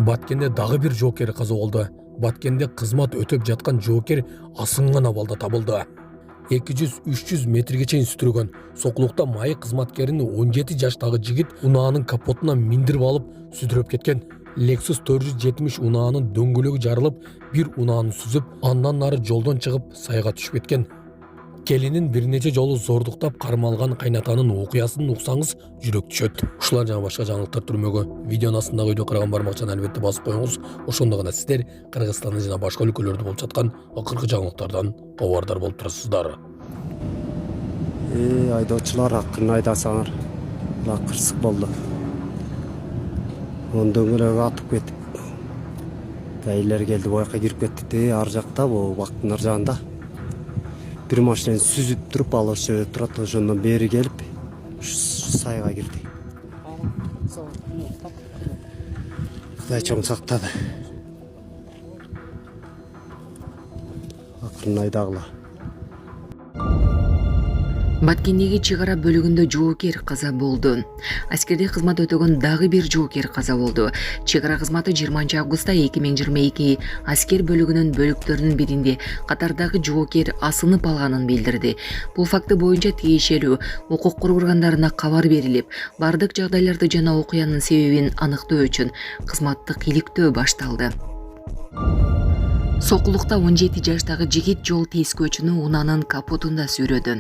Баткенде дагы бир жоокер каза болду. Баткенде кызмат өтөп жаткан жоокер асынган абалда табылды. 200-300 метрге чейин сүтүргөн. Сокулукта майы кызматкерини 17 жаштагы жигит унаанын капотуна миндирип алып сүдүрөп кеткен. Lexus 470 унаанын дөңгөлөгү жарылып, бир унааны сүзүп, андан нары жолдон чыгып сайга түшүп кеткен. Келинин бир нече жолу зордуктап кармалган кайнатанын окуясын уксаңыз жүрөк түшөт. Ушулар жана башка жаңылыктар түрмөгө видеонун астындагы үйдө караган бармакчаны албетте басып коюңуз. Ошондо гана сиздер Кыргызстандын жана башка өлкөлөрдө болуп жаткан акыркы жаңылыктардан абардар болуп турасыздар. Айдоочулар акырын айдасаңар. Кырсык болду. Дөңгөлөгү атып кетип. Айлар келди, бояка кирип кетти. Ар жакта, бул бактын ар жагында. Bir машинаны сүзүп туруп, ал ошо турат, ошондон бери келип, сайга кирди. Кудай чоң сактады. Акырын айдагыла. Баткендеги чек ара бөлүгүндө жоокер каза болду. Аскерде кызмат өтөгөн дагы бир жоокер каза болду. Чек ара кызматы 20 августта 2022 аскер бөлүгүнүн бөлүктөрүнүн биринде катардагы жоокер асынып алганын билдирди. Бул факты боюнча тиешелүү укук органдарына кабар берилип, бардык жагдайларды жана окуянын себебин аныктоо үчүн кызматтык иликтөө башталды. Сокулукта 17 жаштагы жигит жол тескөөчүнү унаанын капотунда сүйрөдү.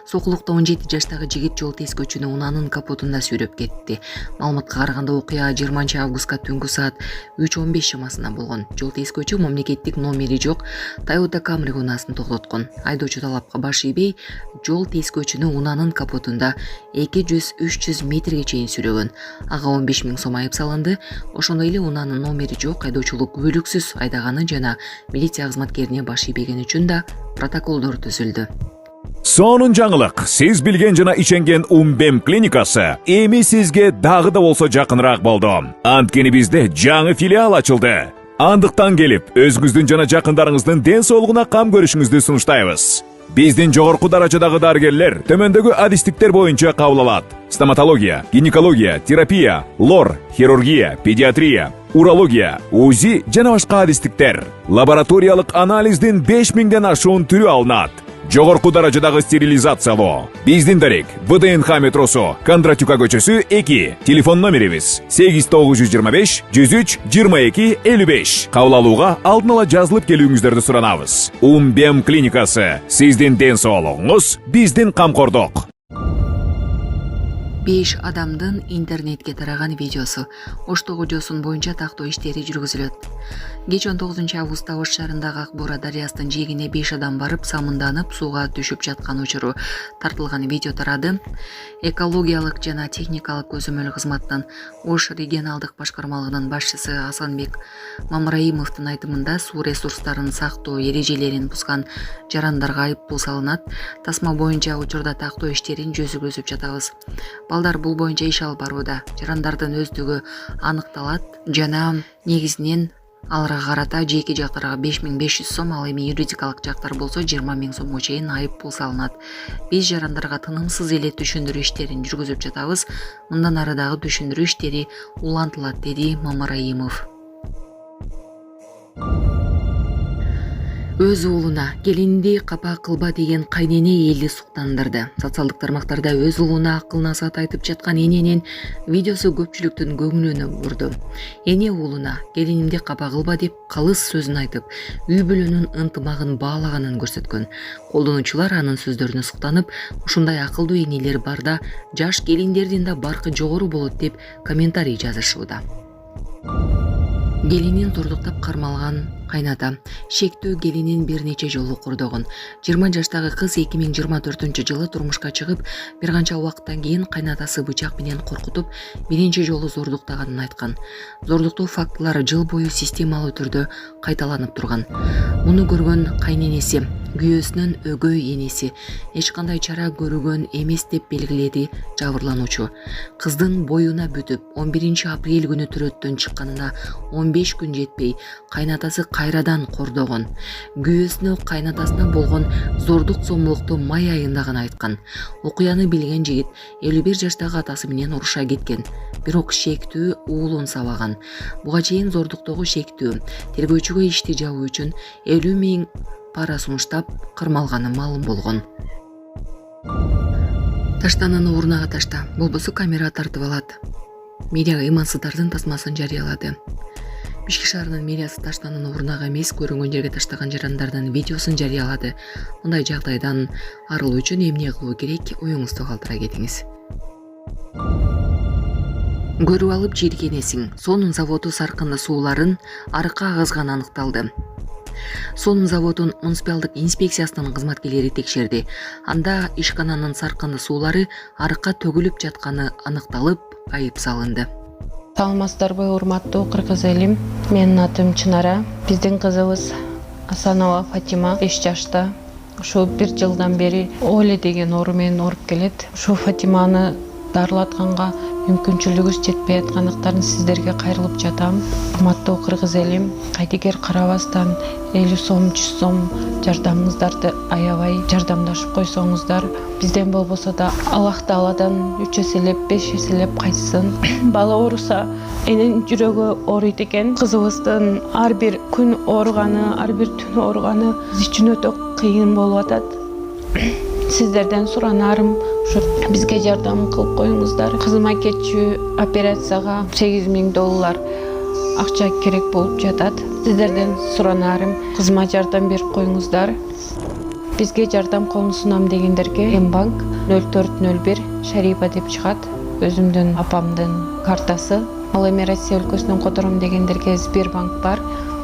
Сокулукта 17 жаштагы жигит жол тескөөчүнү унаанын капотунда сүйрөп кетти. Маалыматка караганда окуя 20 августка түнкү саат 3:15 чамасында болгон. Жол тескөөчү мамлекеттик номери жок Toyota Camry унаасын токтоткон. Айдоочу талапка баш ийбей, жол тескөөчүнү унаанын капотунда 200-300 метрге чейин сүйрөгөн. Ага 15 000 сом айып салынды. Ошондой эле унаанын номери жок, айдоочулук күбөлүксүз айдаганы жана милиция кызматкерине баш ийбегени үчүн да протоколдор түзүлдү. Сонун жаңылык. Сиз билген жана иченген Умбем клиникасы эми сизге дагы да болсо жакыныраак болду. Анткени бизде жаңы филиал ачылды. Андыктан келип, өзүңүздүн жана жакындарыңыздын ден соолугуна кам көрүшүңүздү сунуштайбыз. Биздин жогорку даражадагы дарыгерлер төмөндөгү адистиктер боюнча кабыл алат. Стоматология, гинекология, терапия, лор, хирургия, педиатрия, урология, УЗИ жана башка адистиктер. Лабораториялык анализдин 5000ден ашуун түрү алынат. Жогорку даражадагы стерилизациялоо. Биздин дарек ВДНХ метросу, Кондратюка көчөсү 2. Телефон номерибиз 8925 103 22 55. Кабыл алууга алдын ала жазылып келүүңүздөрдү суранабыз. Умбем клиникасы. Сиздин ден соолугуңуз, биздин камкордук. 5 адамдын интернетке тараган видеосу. Ош тогожосун боюнча тактоо иштери жүргүзүлөт. Кеч 19 августта Ош шаарындагы Акбора дарыясынын жээгине 5 адам барып самынданып сууга түшүп жаткан учуру тартылган видео тарады. Экологиялык жана техникалык көзөмөл кызматтын Ош регионалдык башкармалыгынын башчысы Асанбек Мамраимовдун айтымында суу ресурстарын сактоо эрежелерин бузган жарандарга айып пул салынат. Тасма боюнча учурда тактоо иштерин жүргүзүп жатабыз. Балдар бул боюнча иш алып барууда. Жарандардын өздүгү аныкталат жана негизинен аларга карата жеке жактарга 5500 сом, ал эми юридикалык жактар болсо 20 000 сомго чейин айып пул салынат. Биз жарандарга тынымсыз эле түшүндүрүү иштерин жүргүзүп жатабыз. Мындан ары дагы түшүндүрүү иштери улантылат, деди Мамраимов. Өз уулуна келинди капа кылба деген кайнене элди суктандырды. Социалдык тармактарда өз уулуна акыл насаат айтып жаткан эненин видеосу көпчүлүктүн көңүлүнө бурду. Эне уулуна келинимди капа кылба деп калыс сөзүн айтып, үй бүлөнүн ынтымагын баалаганын көрсөткөн. Колдонуучулар анын сөздөрүнө суктанып, ушундай акылдуу энелер барда жаш келиндердин да баркы жогору болот деп комментарий жазышууда. Келинин турдуктап кармалган кайната. Шектүү келинин бир нече жолу курдогон. 20 жаштагы кыз 2024-жылы турмушка чыгып, бир канча убакыттан кийин кайнатасы бычак менен коркутуп, биринчи жолу зордуктаганын айткан. Зордуктоо фактылары жыл бою системалуу түрдө кайталанып турган. Муну көргөн кайненеси күйөөсүнүн өгөй энеси эч кандай чара көргөн эмес деп белгиледи жабырлануучу. Кыздын боюна бүтүп 11 апрель күнү төрөттөн чыкканына 15 күн жетпей кайнатасы кайрадан кордогон. Күйөөсүнө кайнатасына болгон зордук зомбулукту май айында гана айткан. Окуяны билген жигит 51 жаштагы атасы менен уруша кеткен. Бирок шектүү уулун сабаган. Буга чейин зордуктогу шектүү тергөөчүгө ишти жабуу үчүн 50 000 пара сунуштап кармалганы маалым болгон. Таштананы урнага ташта, болбосо камера тартып алат. Медиага ыймансыздардын тасмасын жарыялады. Бишкек шаарынын мэриясы таштананы урнага эмес, көрүнгөн жерге таштаган жарандардын видеосун жарыялады. Мындай жагдайдан арылуу үчүн эмне кылуу керек, оюңузду калтыра кетиңиз. Көрүп алып жийиркенесиң. Сонун заводу саркынды сууларын арыкка агызганы аныкталды. Сонун заводун муниципалдык инспекциясынын кызматкерлери текшерди. Анда ишкананын саркынды суулары арыкка төгүлүп жатканы аныкталып, айып салынды. Саламатсыздарбы, урматтуу кыргыз элим. Менин атым Чынара. Биздин кызыбыз Асанова Фатима 5 жашта. Ушу 1 жылдан бери Оле деген оору менен ооруп келет. Ушу Фатиманы дарылатканга мүмкүнчүлүгүбүз жетпей аткандыктан сиздерге кайрылып жатам. Урматтуу кыргыз элим, кайтекер карабастан 50 сом, 100 сом жардамыңыздарды аябай жардамдашып койсоңуздар, бизден болбосо да Аллах Тааладан 3 эселеп, 5 эселеп кайтсын. Бала ооруса энин жүрөгү ооруйт экен. Кызыбыздын ар бир күн ооруганы, ар бир түн ооруганы биз үчүн өтө кыйын болуп атат. Сиздерден суранарым ушу бизге жардам кылып коюңуздар. Кызыма кетчү операцияга $8,000 акча керек болуп жатат. Сиздерден суранарым кызыма жардам берип коюңуздар. Бизге жардам колун сунам дегендерге М-банк 0401 Шарипа деп чыгат. Өзүмдүн апамдын картасы. Ал эми Россия өлкөсүнөн котором дегендерге Сбербанк бар.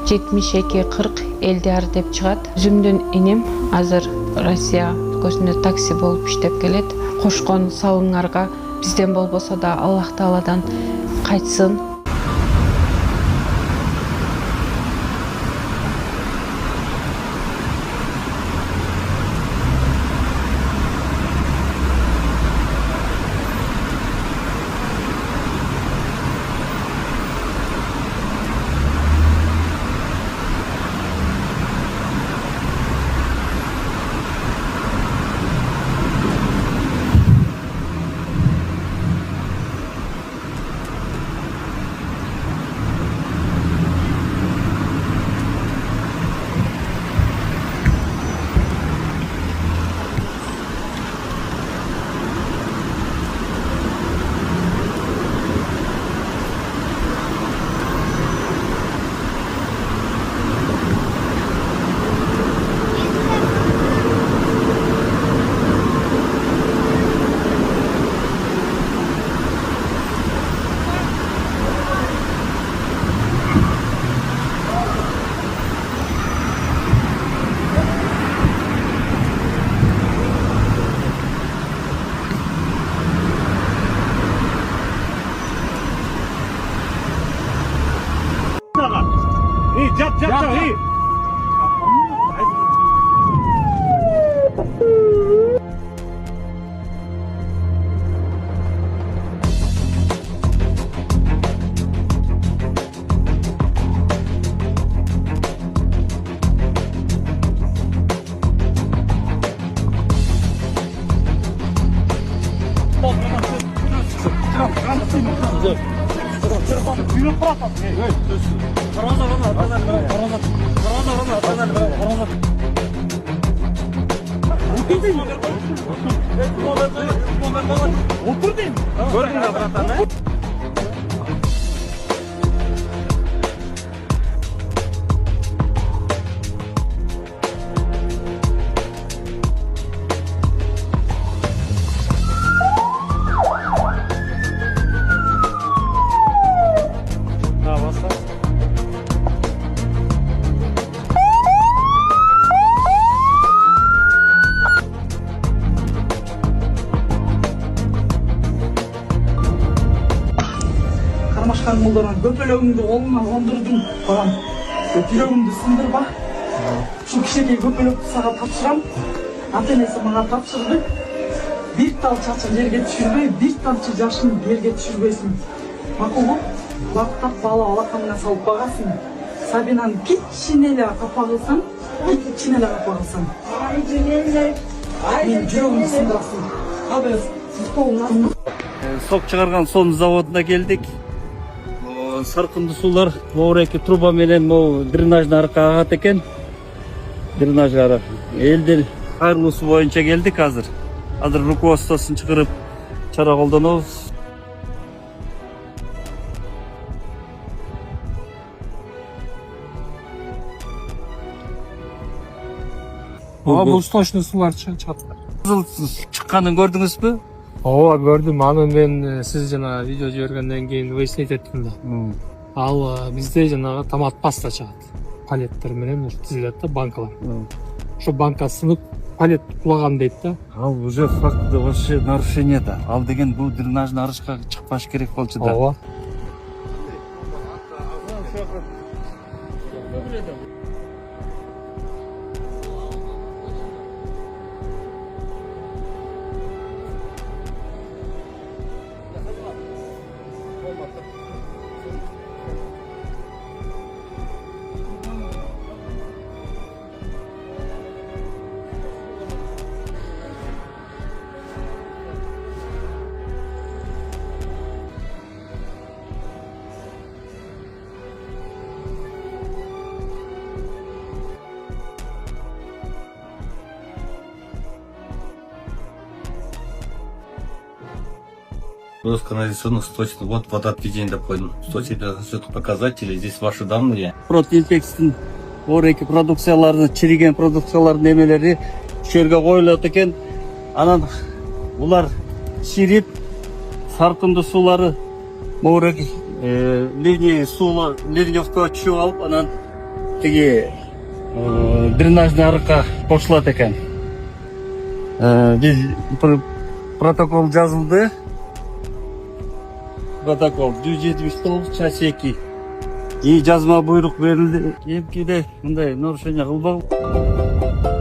7240 Элдиар деп чыгат. Өзүмдүн иним азыр Россия өлкөсүндө такси болуп иштеп келет. Кошкон салыңарга бизден болбосо да Аллах Тааладан кайтсын. Кармашкан мулдардан көпөлөгүңдү колуңа кондурдум. Балам, жүрөгүмдү сындырба. Şu kişiye köpülüp sana tapşıram. Ата-энеси мага тапшырды. Bir tal çaçын жерге түшүрбөй, bir тамчы жашын жерге түшүрбөйсүң. Макулбу? Бактап бала алаканына салып багасың. Сабинаны кичине эле капа кылсаң, кичине эле капа кылсаң. Мен жүрөгүмдү сындырасың. Абы, столун Сок чыгарган сон заводуна келдик. Саркынды суулар моуреки труба менен могу дренажный арыкка агат экен. Дренажга арак. Элдин кайрылуусу боюнча келдик азыр. Азыр руководствосун чыгарып чара колдонобуз. Бул источный сулар чыгат. Кызыл чыкканын көрдүңүзбү? Ооба көрдүм. Аны мен сиз жана видео жибергенден кийин выяснить эттим да. Ал бизде жанагы томат паста чыгат. Палеттер менен тизилет да банкалар. Ошо банка сынып палет кулаган дейт да. Ал уже факт вообще нарушение да. Ал деген бул дренажный арышка чыкпаш керек болчу да. Ооба. Росканализационных сточных. Вот водоотведение, допустим. 170 показателей. Здесь ваши данные. Протеинтекстин ореки продукцияларын, чириген продукциялардын эмелери жерге коюлат экен. Анан улар чирип, саркынды суулары моуреки ливневка түшүп алып, анан тиги дренажный арыкка кошулат экен. Биз протокол жазылды. Протокол 179/2. И жазма буйрук берилди. Эмкиде мындай нарушение кылбагыла.